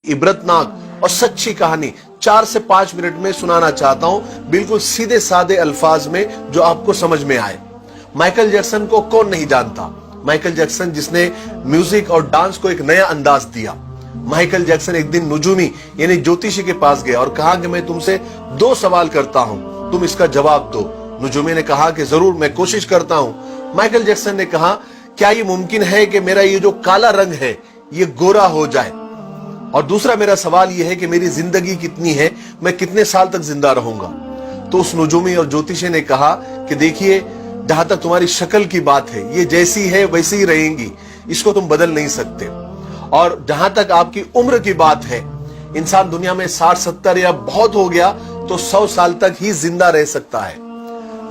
इबरतनाक और सच्ची कहानी 4 से 5 मिनट में सुनाना चाहता हूं, बिल्कुल सीधे साधे अल्फाज में जो आपको समझ में आए। माइकल जैक्सन को कौन नहीं जानता? माइकल जैक्सन जिसने म्यूजिक और डांस को एक नया अंदाज दिया। माइकल जैक्सन एक दिन नुजूमी यानी ज्योतिषी के पास गया और कहा कि मैं तुमसे 2 सवाल करता हूं, तुम इसका जवाब दो। नुजूमी ने कहा कि जरूर, मैं कोशिश करता हूं। माइकल जैक्सन ने कहा, क्या ये मुमकिन है कि मेरा ये जो काला रंग है ये गोरा हो जाए? और दूसरा मेरा सवाल यह है कि मेरी जिंदगी कितनी है, मैं कितने साल तक जिंदा रहूंगा? तो उस नुजूमी और ज्योतिषी ने कहा कि देखिए, जहां तक तुम्हारी शक्ल की बात है, ये जैसी है वैसी ही रहेंगी, इसको तुम बदल नहीं सकते। और जहां तक आपकी उम्र की बात है, इंसान दुनिया में 60-70 या बहुत हो गया तो 100 साल तक ही जिंदा रह सकता है।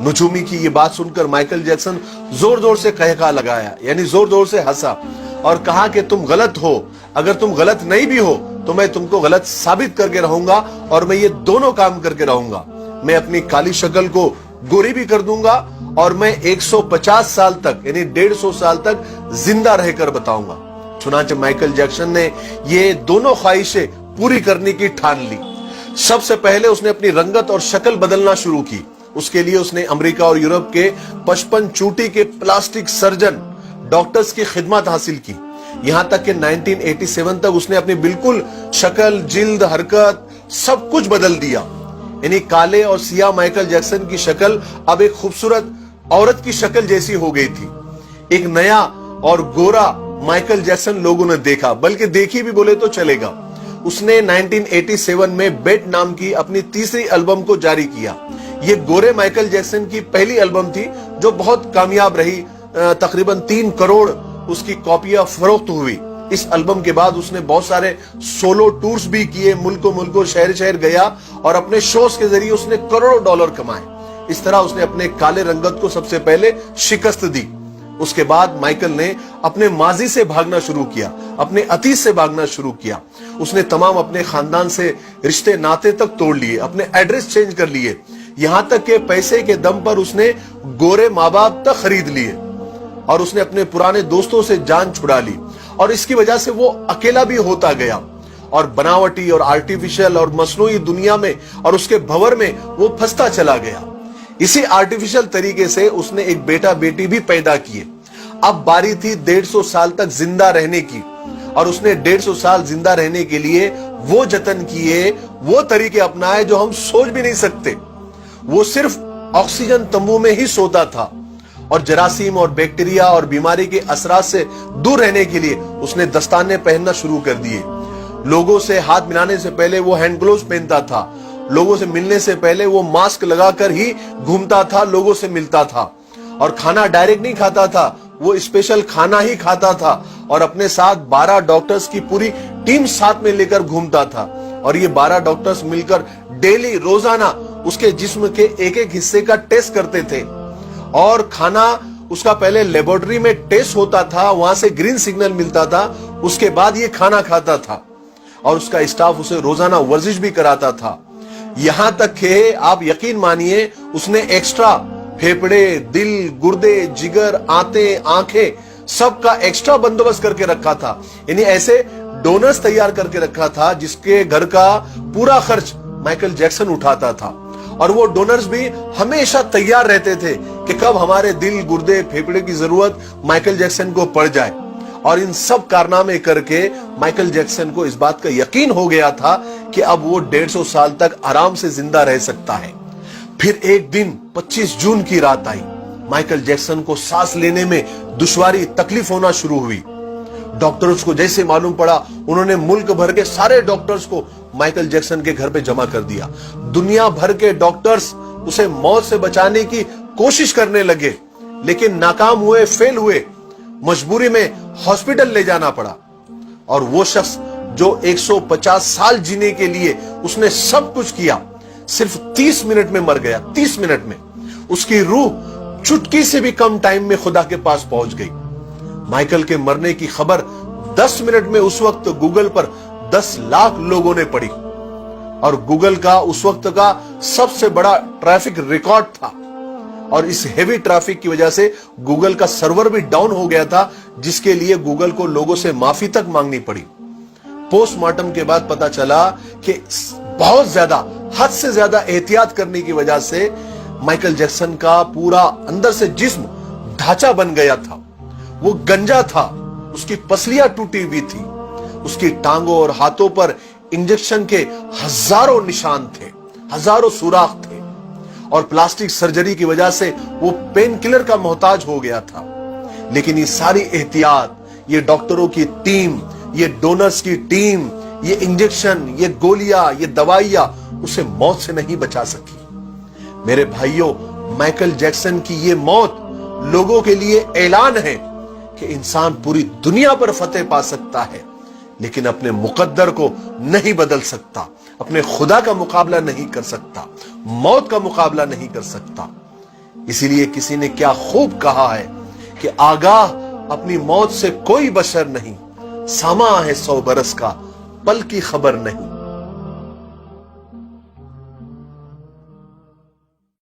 नुजूमी की ये बात सुनकर माइकल जैक्सन जोर जोर से कहका लगाया, यानी जोर जोर से हंसा और कहा कि तुम गलत हो। अगर तुम गलत नहीं भी हो तो मैं तुमको गलत साबित करके रहूंगा, और मैं ये दोनों काम करके रहूंगा। मैं अपनी काली शक्ल को गोरी भी कर दूंगा और मैं 150 साल तक यानी 150 साल तक जिंदा रहकर बताऊंगा। चुनांचे माइकल जैक्सन ने ये दोनों ख्वाहिशें पूरी करने की ठान ली। सबसे पहले उसने अपनी रंगत और शक्ल बदलना शुरू की। उसके लिए उसने अमेरिका और यूरोप के 55 चोटी के प्लास्टिक सर्जन डॉक्टर्स की खिदमत हासिल की। यहां तक कि 1987 तक उसने अपनी बिल्कुल शक्ल, जिल्द, हरकत सब कुछ बदल दिया। यानी काले और सियाह माइकल जैक्सन की शक्ल अब एक खूबसूरत औरत की शक्ल जैसी हो गई थी। एक नया और गोरा माइकल जैक्सन लोगों ने देखा, बल्कि देखी भी बोले तो चलेगा। उसने 1987 में बेट नाम की अपनी तीसरी एल्बम को जारी किया। यह गोरे माइकल जैक्सन की पहली एल्बम थी जो बहुत कामयाब रही। तकरीबन 3 करोड़ उसकी कॉपियां फरोख्त हुई। इस एल्बम के बाद उसने बहुत सारे सोलो टूर्स भी किए, मुल्कों मुल्कों, शहर शहर गया और अपने शोज के जरिए उसने करोड़ों डॉलर कमाए। इस तरह उसने अपने काले रंगत को सबसे पहले शिकस्त दी। उसके बाद माइकल ने अपने माजी से भागना शुरू किया, अपने अतीत से भागना शुरू किया। उसने तमाम अपने खानदान से रिश्ते नाते तक तोड़ लिए, अपने एड्रेस चेंज कर लिए, यहां तक के पैसे के दम पर उसने गोरे माँ बाप तक खरीद लिए और उसने अपने पुराने दोस्तों से जान छुड़ा ली। और इसकी वजह से वो अकेला भी होता गया और बनावटी और आर्टिफिशियल और मसनूई दुनिया में और उसके भंवर में वो फंसता चला गया। इसी आर्टिफिशियल तरीके से उसने एक बेटा बेटी भी पैदा किए। अब बारी थी 150 साल तक जिंदा रहने की, और उसने 150 साल जिंदा रहने के लिए वो जतन किए, वो तरीके अपनाए जो हम सोच भी नहीं सकते। वो सिर्फ ऑक्सीजन तंबू में ही सोता था और जरासीम और बैक्टीरिया और बीमारी के असरात से दूर रहने के लिए उसने दस्ताने पहनना शुरू कर दिए। लोगों से हाथ मिलाने से पहले वो हैंड ग्लोव्स पहनता था। लोगों से मिलने से पहले वो मास्क लगाकर ही घूमता था, लोगों से मिलता था। और खाना डायरेक्ट नहीं खाता था, वो स्पेशल खाना ही खाता था। और अपने साथ 12 डॉक्टर्स की पूरी टीम साथ में लेकर घूमता था। और ये 12 डॉक्टर्स मिलकर डेली, रोजाना उसके जिस्म के एक एक हिस्से का टेस्ट करते थे। और खाना उसका पहले लेबोरेटरी में टेस्ट होता था, वहां से ग्रीन सिग्नल मिलता था, उसके बाद ये खाना खाता था। और उसका स्टाफ उसे रोजाना वर्जिश भी कराता था। यहां तक कि आप यकीन मानिए, उसने एक्स्ट्रा फेफड़े, दिल, गुर्दे, जिगर, आंतें, आंखें सबका एक्स्ट्रा बंदोबस्त करके रखा था। यानी ऐसे डोनर्स तैयार करके रखा था जिसके घर का पूरा खर्च माइकल जैक्सन उठाता था। और वो डोनर्स भी हमेशा तैयार रहते थे कि कब हमारे दिल, गुर्दे, फेफड़े की जरूरत माइकल जैक्सन को पड़ जाए। और इन सब कारनामे करके माइकल जैक्सन को इस बात का यकीन हो गया था कि अब वो 150 साल तक आराम से जिंदा रह सकता है। फिर एक दिन 25 जून की रात आई। माइकल जैक्सन को सांस लेने में दुश्वारी, तकलीफ होना शुरू हुई। डॉक्टर्स को जैसे मालूम पड़ा, उन्होंने मुल्क भर के सारे डॉक्टर्स को माइकल जैक्सन के घर पे जमा कर दिया। दुनिया भर के डॉक्टर्स उसे मौत से बचाने की कोशिश करने लगे, लेकिन नाकाम हुए, फेल हुए। मजबूरी में हॉस्पिटल ले जाना पड़ा। और वो शख्स जो 150 साल जीने के लिए उसने सब कुछ किया, सिर्फ 30 मिनट में मर गया। 30 मिनट में उसकी रूह चुटकी से भी कम टाइम में खुदा के पास पहुंच गई। माइकल के मरने की खबर 10 मिनट में उस वक्त गूगल पर 10 लाख लोगों ने पढ़ी। और गूगल का उस वक्त का सबसे बड़ा ट्रैफिक रिकॉर्ड था। और इस हेवी ट्रैफिक की वजह से गूगल का सर्वर भी डाउन हो गया था, जिसके लिए गूगल को लोगों से माफी तक मांगनी पड़ी। पोस्ट मार्टम के बाद पता चला कि बहुत ज्यादा, हद से ज्यादा एहतियात करने की वजह से माइकल जैक्सन का पूरा अंदर से जिस्म ढांचा बन गया था। वो गंजा था, उसकी पसलियां टूटी हुई थी, उसकी टांगों और हाथों पर इंजेक्शन के हजारों निशान थे, हजारों सुराख थे, और प्लास्टिक सर्जरी की वजह से वो पेन किलर का मोहताज हो गया था। लेकिन ये सारी एहतियात, ये डॉक्टरों की टीम, ये डोनर्स की टीम, ये इंजेक्शन, ये गोलियां, ये दवाइयां उसे मौत से नहीं बचा सकी। मेरे भाइयों, माइकल जैक्सन की ये मौत लोगों के लिए ऐलान है कि इंसान पूरी दुनिया पर फतेह पा सकता है, लेकिन अपने मुकद्दर को नहीं बदल सकता, अपने खुदा का मुकाबला नहीं कर सकता, मौत का मुकाबला नहीं कर सकता। इसीलिए किसी ने क्या खूब कहा है कि आगाह अपनी मौत से कोई बशर नहीं, सामा है 100 बरस का, पल की खबर नहीं।